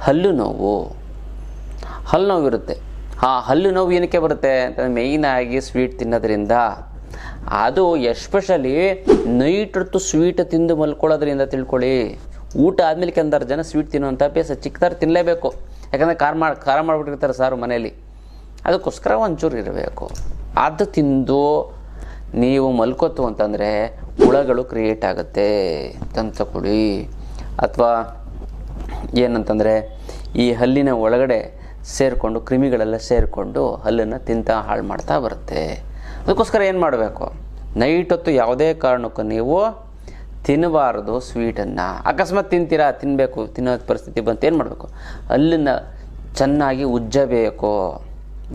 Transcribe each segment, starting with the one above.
ಹಲ್ಲು ನೋವು ಇರುತ್ತೆ. ಹಲ್ಲು ನೋವು ಏನಕ್ಕೆ ಬರುತ್ತೆ ಅಂತಂದರೆ ಮೇಯ್ನಾಗಿ ಸ್ವೀಟ್ ತಿನ್ನೋದ್ರಿಂದ. ಅದು ಎಸ್ಪೆಷಲಿ ನೈಟ್ ಹೊತ್ತು ಸ್ವೀಟ್ ತಿಂದು ಮಲ್ಕೊಳ್ಳೋದ್ರಿಂದ ತಿಳ್ಕೊಳ್ಳಿ. ಊಟ ಆದಮೇಲೆ ಕೆಲವರು ಜನ ಸ್ವೀಟ್ ತಿನ್ನುವಂಥ ಅಭ್ಯಾಸ ಚಿಕ್ಕದಾರು ತಿನ್ನಲೇಬೇಕು. ಯಾಕಂದರೆ ಖಾರ ಮಾಡಿಬಿಟ್ಟಿರ್ತಾರೆ ಸಾರು ಮನೇಲಿ, ಅದಕ್ಕೋಸ್ಕರ ಒಂಚೂರು ಇರಬೇಕು. ಅದು ತಿಂದು ನೀವು ಮಲ್ಕೋತು ಅಂತಂದರೆ ಹುಳಗಳು ಕ್ರಿಯೇಟ್ ಆಗುತ್ತೆ ತಂತುಳಿ. ಅಥವಾ ಏನಂತಂದರೆ ಈ ಹಲ್ಲಿನ ಒಳಗಡೆ ಸೇರಿಕೊಂಡು ಕ್ರಿಮಿಗಳೆಲ್ಲ ಸೇರಿಕೊಂಡು ಹಲ್ಲನ್ನು ಹಾಳು ಮಾಡ್ತಾ ಬರುತ್ತೆ. ಅದಕ್ಕೋಸ್ಕರ ಏನು ಮಾಡಬೇಕು, ನೈಟ್ ಹೊತ್ತು ಯಾವುದೇ ಕಾರಣಕ್ಕೂ ನೀವು ತಿನ್ನಬಾರ್ದು ಸ್ವೀಟನ್ನು. ಅಕಸ್ಮಾತ್ ತಿನ್ನೋ ಪರಿಸ್ಥಿತಿ ಬಂತು, ಏನು ಮಾಡಬೇಕು, ಹಲ್ಲನ್ನು ಚೆನ್ನಾಗಿ ಉಜ್ಜಬೇಕು.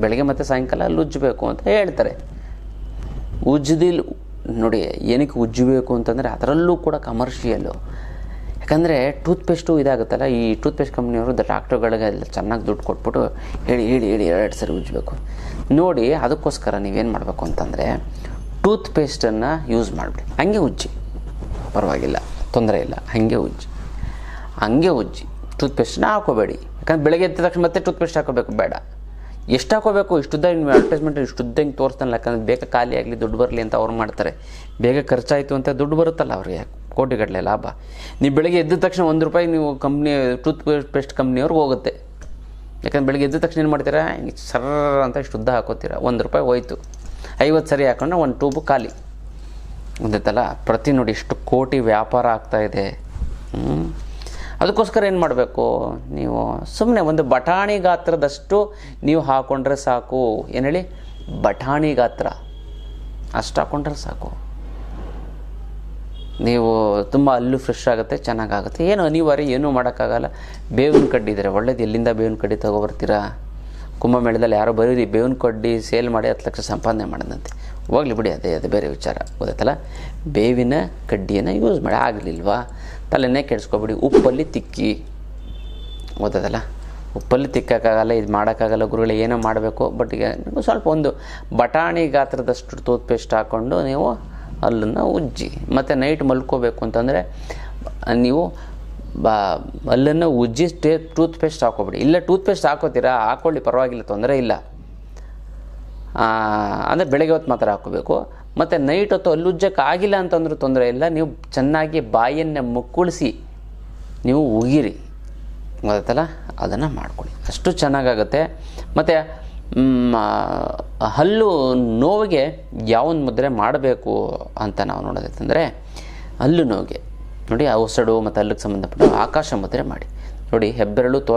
ಬೆಳಗ್ಗೆ ಮತ್ತು ಸಾಯಂಕಾಲ ಹಲ್ಲು ಉಜ್ಜಬೇಕು ಅಂತ ಹೇಳ್ತಾರೆ. ನೋಡಿ ಏನಕ್ಕೆ ಉಜ್ಜಬೇಕು ಅಂತಂದರೆ ಅದರಲ್ಲೂ ಕೂಡ ಕಮರ್ಷಿಯಲ್ಲು. ಯಾಕಂದರೆ ಟೂತ್ಪೇಸ್ಟು ಇದಾಗುತ್ತಲ್ಲ, ಈ ಟೂತ್ಪೇಸ್ಟ್ ಕಂಪ್ನಿಯವರು ಡಾಕ್ಟರ್ಗಳಿಗೆ ಎಲ್ಲ ಚೆನ್ನಾಗಿ ದುಡ್ಡು ಕೊಟ್ಬಿಟ್ಟು ಹೇಳಿ 2 ಸರಿ ಉಜ್ಜಬೇಕು ನೋಡಿ. ಅದಕ್ಕೋಸ್ಕರ ನೀವೇನು ಮಾಡಬೇಕು ಅಂತಂದರೆ ಟೂತ್ಪೇಸ್ಟನ್ನು ಯೂಸ್ ಮಾಡಿಬಿಡಿ. ಹಂಗೆ ಉಜ್ಜಿ, ಪರವಾಗಿಲ್ಲ, ತೊಂದರೆ ಇಲ್ಲ. ಹಂಗೆ ಉಜ್ಜಿ ಟೂತ್ಪೇಸ್ಟನ್ನ ಹಾಕೋಬೇಡಿ. ಯಾಕಂದ್ರೆ ಬೆಳಗ್ಗೆ ಎದ್ದ ತಕ್ಷಣ ಮತ್ತೆ ಟೂತ್ಪೇಸ್ಟ್ ಹಾಕೋಬೇಕು ಬೇಡ. ಎಷ್ಟು ಹಾಕೋಬೇಕು, ಇಷ್ಟುದ್ದ ಅಡ್ವರ್ಟೈಸ್ಮೆಂಟ್ ಇಷ್ಟುದ್ದ ಹಿಂಗೆ ತೋರಿಸ್ತಾನಲ್ಲ. ಯಾಕಂದರೆ ಬೇಗ ಖಾಲಿ ಆಗಲಿ, ದುಡ್ಡು ಬರಲಿ ಅಂತ ಅವ್ರು ಮಾಡ್ತಾರೆ. ಬೇಗ ಖರ್ಚಾಯಿತು ಅಂತ ದುಡ್ಡು ಬರುತ್ತಲ್ಲ ಅವ್ರಿಗೆ, ಕೋಟಿಗಟ್ಟಲೆ ಲಾಭ. ನೀವು ಬೆಳಗ್ಗೆ ಎದ್ದ ತಕ್ಷಣ ₹1 ನೀವು ಟೂತ್ಪೇಸ್ಟ್ ಕಂಪ್ನಿಯವ್ರಿಗೆ ಹೋಗುತ್ತೆ. ಯಾಕಂದ್ರೆ ಬೆಳಗ್ಗೆ ಎದ್ದ ತಕ್ಷಣ ಏನು ಮಾಡ್ತೀರಾ, ಹಿಂಗೆ ಸರ್ರ ಅಂತ ಇಷ್ಟುದ್ದ ಹಾಕೋತೀರ, ₹1 ಹೋಯ್ತು. 50 ಸರಿ ಹಾಕೊಂಡ್ರೆ 1 ಟ್ಯೂಬ್ ಖಾಲಿ. ಗೊತ್ತಲ್ಲ, ಪ್ರತಿ ನೋಡಿ ಎಷ್ಟು ಕೋಟಿ ವ್ಯಾಪಾರ ಆಗ್ತಾಯಿದೆ. ಅದಕ್ಕೋಸ್ಕರ ಏನು ಮಾಡಬೇಕು, ನೀವು ಸುಮ್ಮನೆ ಒಂದು ಬಟಾಣಿ ಗಾತ್ರದಷ್ಟು ನೀವು ಹಾಕ್ಕೊಂಡ್ರೆ ಸಾಕು. ಏನು ಹೇಳಿ, ಬಟಾಣಿ ಗಾತ್ರ ಅಷ್ಟು ಹಾಕ್ಕೊಂಡ್ರೆ ಸಾಕು. ನೀವು ತುಂಬ ಹಲ್ಲು ಫ್ರೆಶ್ ಆಗುತ್ತೆ, ಚೆನ್ನಾಗಾಗುತ್ತೆ. ಏನು ಅನಿವಾರ್ಯ, ಏನೂ ಮಾಡೋಕ್ಕಾಗಲ್ಲ. ಬೇವಿನ ಕಡ್ಡಿ ಇದ್ದಾರೆ, ಒಳ್ಳೇದು. ಎಲ್ಲಿಂದ ಬೇವಿನ ಕಡ್ಡಿ ತೊಗೊಬರ್ತೀರಾ? ಕುಂಭಮೇಳದಲ್ಲಿ ಯಾರೋ ಬರೀ ಬೇವಿನ ಕಡ್ಡಿ ಸೇಲ್ ಮಾಡಿ 10 ಲಕ್ಷ ಸಂಪಾದನೆ ಮಾಡೋದಂತೆ. ಹೋಗ್ಲಿ ಬಿಡಿ, ಅದೇ ಬೇರೆ ವಿಚಾರ. ಗೊತ್ತಲ್ಲ, ಬೇವಿನ ಕಡ್ಡಿಯನ್ನು ಯೂಸ್ ಮಾಡಿ. ಆಗಲಿಲ್ವಾ, ತಲೆನೇ ಕೆಡಿಸ್ಕೊಬಿಡಿ. ಉಪ್ಪಲ್ಲಿ ತಿಕ್ಕಿ, ಗೊತ್ತಲ್ಲ, ಉಪ್ಪಲ್ಲಿ ತಿಕ್ಕೋಕ್ಕಾಗಲ್ಲ, ಇದು ಮಾಡೋಕ್ಕಾಗಲ್ಲ ಗುರುಗಳೇ, ಏನೋ ಮಾಡಬೇಕು. ಬಟ್ ಈಗ ಸ್ವಲ್ಪ ಒಂದು ಬಟಾಣಿ ಗಾತ್ರದಷ್ಟು ಟೂತ್ಪೇಸ್ಟ್ ಹಾಕ್ಕೊಂಡು ನೀವು ಹಲ್ಲನ್ನು ಉಜ್ಜಿ. ಮತ್ತು ನೈಟ್ ಮಲ್ಕೋಬೇಕು ಅಂತಂದರೆ ನೀವು ಹಲ್ಲನ್ನು ಉಜ್ಜಿ ಟೂತ್ಪೇಸ್ಟ್ ಹಾಕೋಬಿಡಿ. ಇಲ್ಲ ಟೂತ್ಪೇಸ್ಟ್ ಹಾಕೋತೀರಾ, ಹಾಕ್ಕೊಳ್ಳಿ, ಪರವಾಗಿಲ್ಲ, ತೊಂದರೆ ಇಲ್ಲ. ಅಂದರೆ ಬೆಳಗ್ಗೆ ಹೊತ್ತು ಮಾತ್ರ ಹಾಕೋಬೇಕು. ಮತ್ತು ನೈಟ್ ಹೊತ್ತು ಹಲ್ಲು ಉಜ್ಜಕ್ಕೆ ಆಗಿಲ್ಲ ಅಂತಂದ್ರೂ ತೊಂದರೆ ಇಲ್ಲ. ನೀವು ಚೆನ್ನಾಗಿ ಬಾಯನ್ನು ಮುಕ್ಕುಳಿಸಿ ನೀವು ಉಗಿರಿ, ಗೊತ್ತಲ್ಲ, ಅದನ್ನು ಮಾಡ್ಕೊಳ್ಳಿ, ಅಷ್ಟು ಚೆನ್ನಾಗಾಗುತ್ತೆ. ಮತ್ತು ಹಲ್ಲು ನೋವಿಗೆ ಯಾವೊಂದು ಮುದ್ರೆ ಮಾಡಬೇಕು ಅಂತ ನಾವು ನೋಡೋದೈತಂದರೆ, ಹಲ್ಲು ನೋವಿಗೆ ನೋಡಿ ಔಷಧು ಮತ್ತು ಹಲ್ಲಿಗೆ ಸಂಬಂಧಪಟ್ಟ ಆಕಾಶ ಮುದ್ರೆ ಮಾಡಿ ನೋಡಿ. ಹೆಬ್ಬೆರಳು